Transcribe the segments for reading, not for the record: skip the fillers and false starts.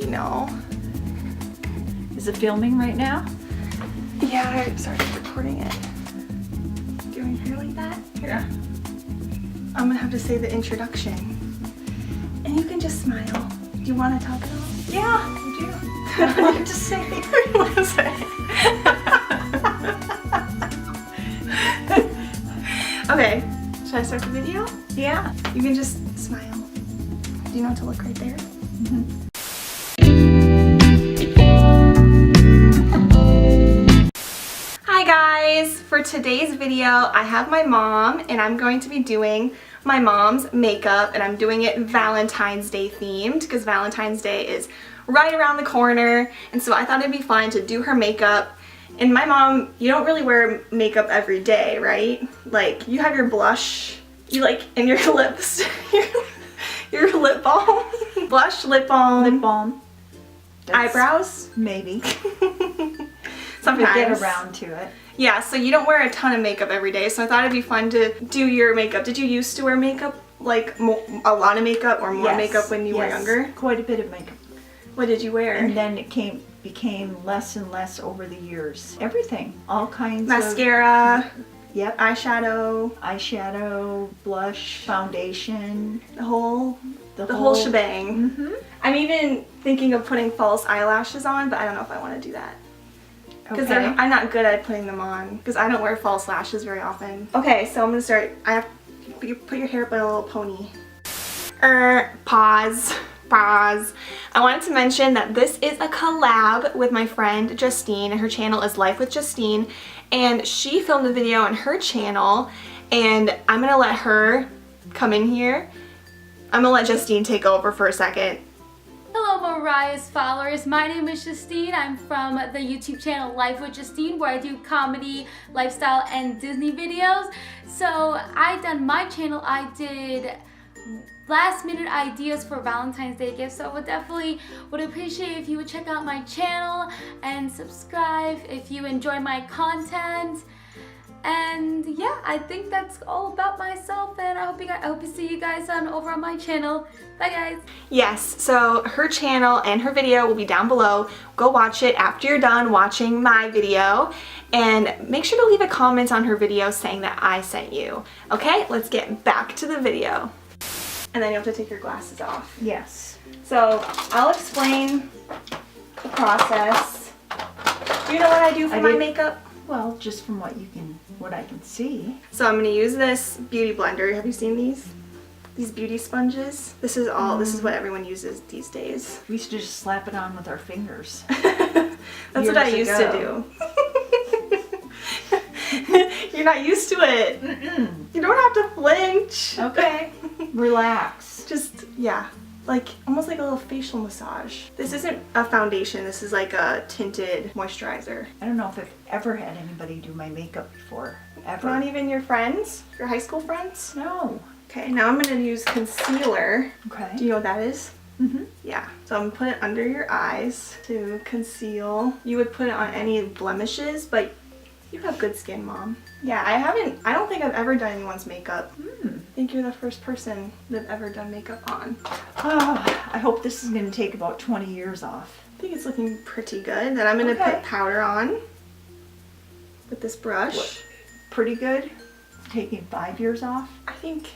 No. Is it filming right now? Yeah, I started recording it. Do you want me to hear like that? Here. I'm gonna have to say the introduction. And you can just smile. Do you want to talk at all? Yeah, I do. I want to say. What do you want to say? Okay, should I start the video? Yeah. You can just smile. Do you know to look right there? Mm-hmm. Hi guys! For today's video, I have my mom and I'm going to be doing my mom's makeup, and I'm doing it Valentine's Day themed because Valentine's Day is right around the corner, and so I thought it'd be fun to do her makeup. And my mom, you don't really wear makeup every day, right? Like, you have your blush, you like, and your lips, your lip balm, blush, lip balm, eyebrows, Maybe. sometimes. We get around to it. Yeah, so you don't wear a ton of makeup every day, so I thought it'd be fun to do your makeup. Did you used to wear makeup, like a lot of makeup or more makeup when you were younger? Quite a bit of makeup. What did you wear? And then it became less and less over the years. Everything, all kinds Mascara, of yep, eyeshadow, blush, foundation, the whole shebang. Mm-hmm. I'm even thinking of putting false eyelashes on, but I don't know if I want to do that. Because I'm not good at putting them on, because I don't wear false lashes very often. Okay, so I'm going to start. I have to put your hair up in a little pony. Pause. I wanted to mention that this is a collab with my friend Justine, and her channel is Life with Justine, and she filmed a video on her channel, and I'm going to let her come in here. I'm going to let Justine take over for a second. Hello Mariah's followers, my name is Justine. I'm from the YouTube channel Life with Justine, where I do comedy, lifestyle, and Disney videos. So I done my channel, I did last minute ideas for Valentine's Day gifts, so I would definitely appreciate if you would check out my channel and subscribe if you enjoy my content. And yeah, I think that's all about myself, and I hope to see you guys over on my channel. Bye guys. Yes, so her channel and her video will be down below. Go watch it after you're done watching my video, and make sure to leave a comment on her video saying that I sent you. Okay, let's get back to the video. And then you have to take your glasses off. Yes. So I'll explain the process. Do you know what I do for my makeup? Well, just from what I can see. So I'm going to use this beauty blender. Have you seen these? These beauty sponges? This is what everyone uses these days. We used to just slap it on with our fingers. That's what I used to do. You're not used to it. You don't have to flinch. Okay. Relax. Just, yeah. Like, almost like a little facial massage. This isn't a foundation, this is like a tinted moisturizer. I don't know if I've ever had anybody do my makeup before. Ever. Not even your friends? Your high school friends? No. Okay, now I'm gonna use concealer. Okay. Do you know what that is? Mm-hmm. Yeah. So I'm gonna put it under your eyes to conceal. You would put it on any blemishes, but you have good skin, Mom. Yeah, I don't think I've ever done anyone's makeup. I think you're the first person that I've ever done makeup on. Oh, I hope this is going to take about 20 years off. I think it's looking pretty good. Then I'm going to put powder on with this brush. What? Pretty good? Taking 5 years off? I think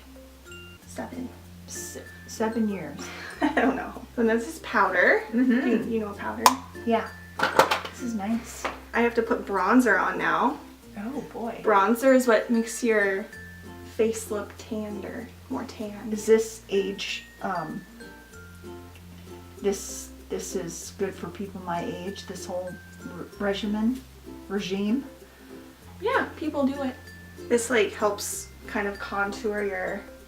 7. 7 years. I don't know. And this is powder. You know powder? Yeah. This is nice. I have to put bronzer on now. Oh boy. Bronzer is what makes your face look tander, more tan. Is this age, this is good for people my age, this whole regime? Yeah, people do it. This like helps kind of contour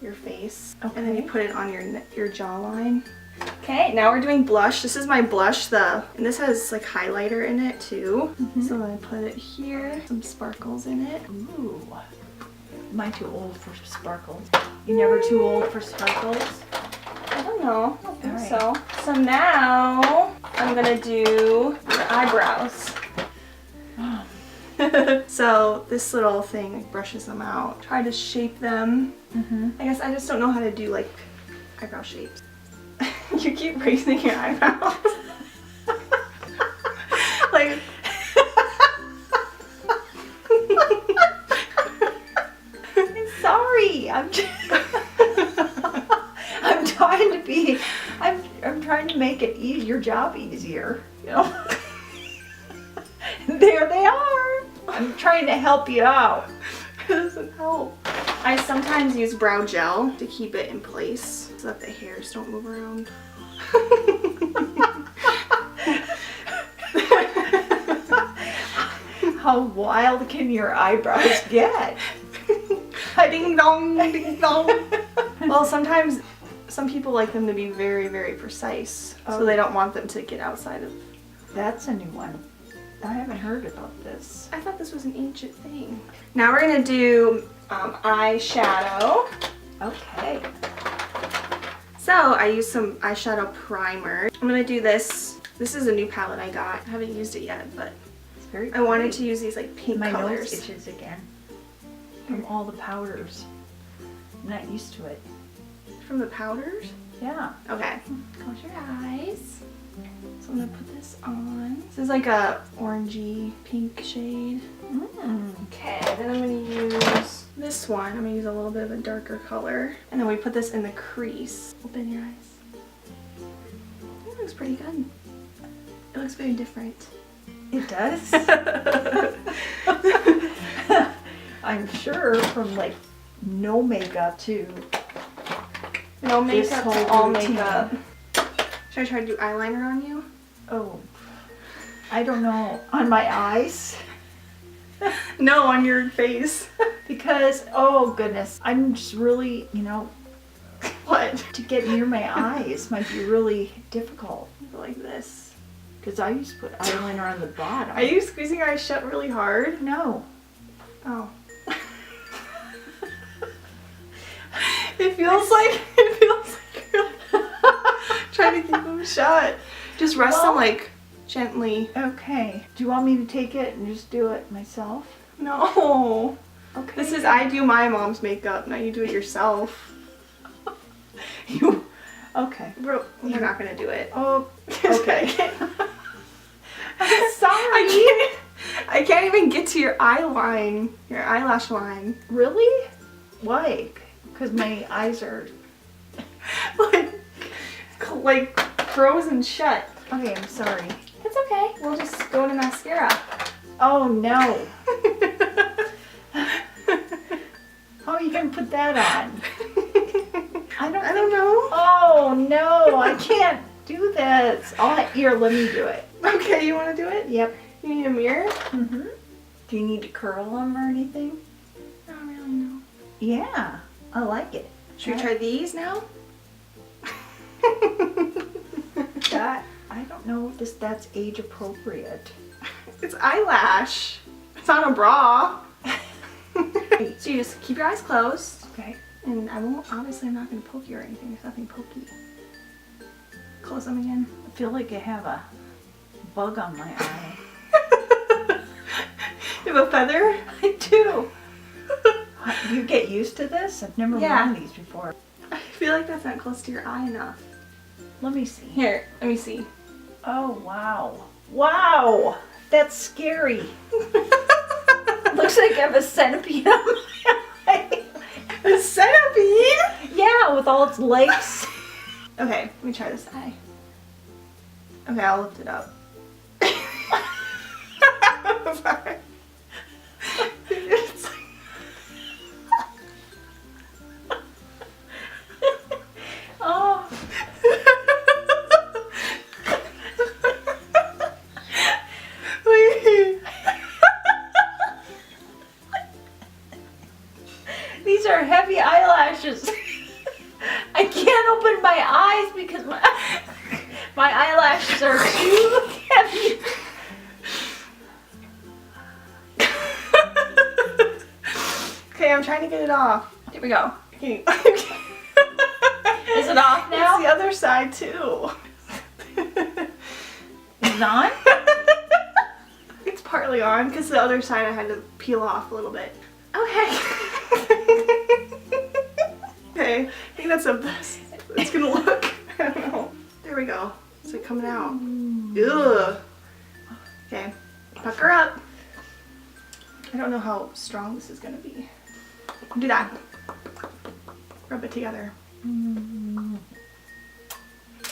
your face. Okay. And then you put it on your jawline. Okay, now we're doing blush. This is my blush, and this has like highlighter in it too. So I'm gonna put it here, some sparkles in it. Ooh, am I too old for sparkles? You never too old for sparkles? I don't know, I don't think so. So now I'm gonna do your eyebrows. So this little thing like brushes them out. Try to shape them. I guess I just don't know how to do like eyebrow shapes. You keep raising your eyebrows. it your job easier, you know. There they are. I'm trying to help you out. It doesn't help. I sometimes use brow gel to keep it in place so that the hairs don't move around. How wild can your eyebrows get? Ding dong, ding dong. Well, sometimes some people like them to be very, very precise, so they don't want them to get outside of. That's a new one. I haven't heard about this. I thought this was an ancient thing. Now we're gonna do eyeshadow. Okay. So I used some eyeshadow primer. I'm gonna do this. This is a new palette I got. I haven't used it yet, but It's very I wanted pretty. to use these like pink My colors. nose itches again from all the powders. I'm not used to it. From the powders? Yeah. Okay. Close your eyes. So I'm gonna put this on. This is like a orangey pink shade. Okay, then I'm gonna use this one. I'm gonna use a little bit of a darker color. And then we put this in the crease. Open your eyes. It looks pretty good. It looks very different. It does. I'm sure from like no makeup to No This makeup, whole all routine. makeup. Should I try to do eyeliner on you? oh, I don't know, on my eyes. No, on your face. Because, oh goodness, I'm just really, you know, What? to get near my eyes might be really difficult. Like this. Because I used to put eyeliner on the bottom. Are you squeezing your eyes shut really hard? No. Oh. It feels like you're trying to keep them shut. Just rest them like gently. Okay. Do you want me to take it and just do it myself? No. Okay. This is I do my mom's makeup. Now you do it yourself. You. Okay. We're not gonna do it. Oh. Okay. I'm sorry. I can't even get to your eye line, your eyelash line. Really? Why? Because my eyes are. like frozen shut. Okay, I'm sorry. It's okay. We'll just go to mascara. Oh no. How are you gonna put that on? I don't know. Oh no, I can't do this. Here, let me do it. Okay, you want to do it? Yep. You need a mirror? Mhm. Do you need to curl them or anything? I don't really know. Yeah, I like it. Should we try these now? That I don't know if that's age appropriate. It's eyelash. It's not a bra. So you just keep your eyes closed. Okay. And I won't, obviously I'm not going to poke you or anything. There's nothing pokey. Close them again. I feel like I have a bug on my eye. You have a feather? I do. You get used to this? I've never worn these before. I feel like that's not close to your eye enough. Let me see. Here, let me see. Oh, wow. Wow! That's scary. Looks like I have a centipede on my eye. A centipede? Yeah, with all its legs. Okay, let me try this eye. Okay, I'll lift it up. Sorry. It's like... Oh. Wait. These are heavy eyelashes. I can't open my eyes because my eyelashes are too heavy. Okay, I'm trying to get it off. Here we go. Okay. Is it off now? It's the other side too. Is it on? It's partly on because the other side I had to peel off a little bit. Okay. Okay, I think that's the best it's gonna look. I don't know. There we go. Is it coming out? Ugh. Okay, pucker up. I don't know how strong this is gonna be. Do that. Rub it together.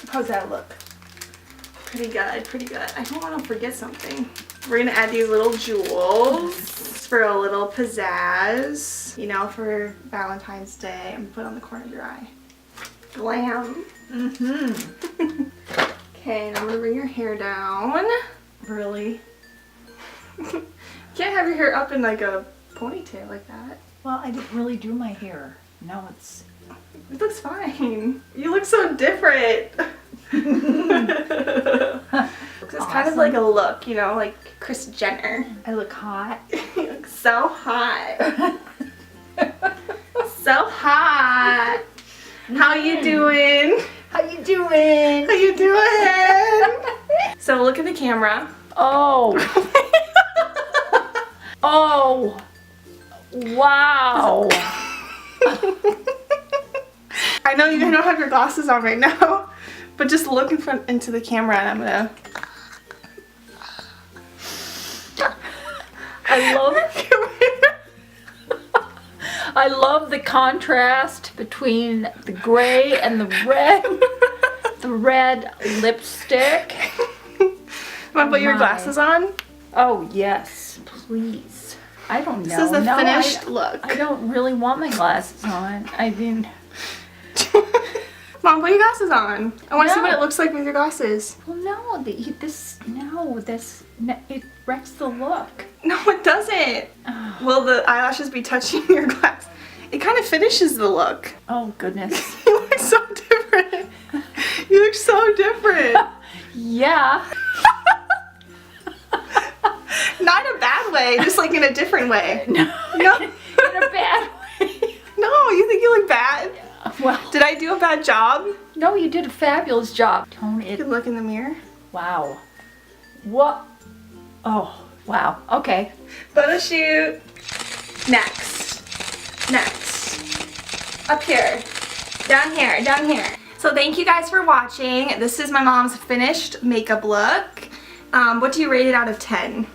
How's that look? Pretty good, pretty good. I don't want to forget something. We're gonna add these little jewels for a little pizzazz, you know, for Valentine's Day. I'm gonna put it on the corner of your eye. Glam. Mm-hmm. Okay, and I'm gonna bring your hair down. Really? You can't have your hair up in like a ponytail like that. Well, I didn't really do my hair. No, it's... It looks fine. You look so different. It's kind of like a look, you know, like Kris Jenner. I look hot. You look so hot. So hot. How you doing? How you doing? How you doing? So look at the camera. Oh. Oh. Wow. I know you don't have your glasses on right now, but just look in front into the camera and I'm gonna... I love the contrast between the gray and the red. The red lipstick. Want to put your My. glasses on? Oh yes, please. I don't know. This is the No, finished look. I don't really want my glasses on. I mean, Mom, put your glasses on. I want to see No. what it looks like with your glasses. well, no, it wrecks the look. No, it doesn't. Oh, Will the eyelashes be touching your glass? It kind of finishes the look. oh goodness. You look so different. You look so different. Yeah. Not in a bad way, just like in a different way. No. No, In a bad way. no, you think you look bad? Well, Did I do a bad job? no, you did a fabulous job. Tone You it. can look in the mirror. Wow. What? Oh, wow. Okay. Photo shoot. Next. Next. Up here. Down here. Down here. So thank you guys for watching. This is my mom's finished makeup look. What do you rate it out of 10?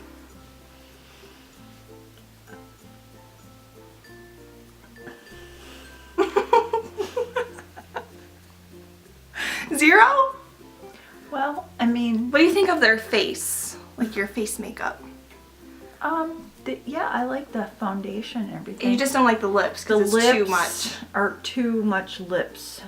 Zero? Well, I mean, What do you think of their face? Like your face makeup? yeah, I like the foundation and everything. You just don't like the lips the because lips it's too much. are too much lips.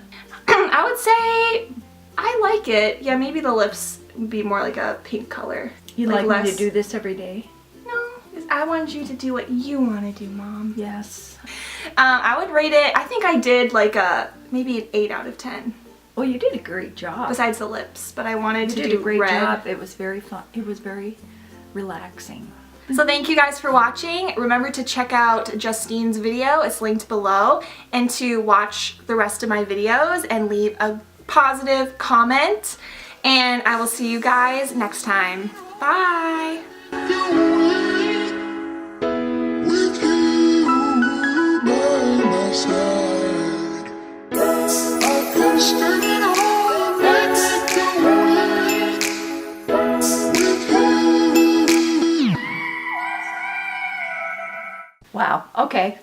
I would say I like it. Yeah, maybe the lips would be more like a pink color. You'd like me less- to do this every day? No, 'cause I want you to do what you want to do, Mom. Yes. I would rate it, I think I did like maybe an 8 out of 10. Well, you did a great job. Besides the lips, but I wanted you to did do a great red. job. It was very fun. It was very relaxing. So thank you guys for watching. Remember to check out Justine's video, it's linked below, and to watch the rest of my videos and leave a positive comment. And I will see you guys next time. Bye! With you by my side, I can stand all night with you. Wow. Okay.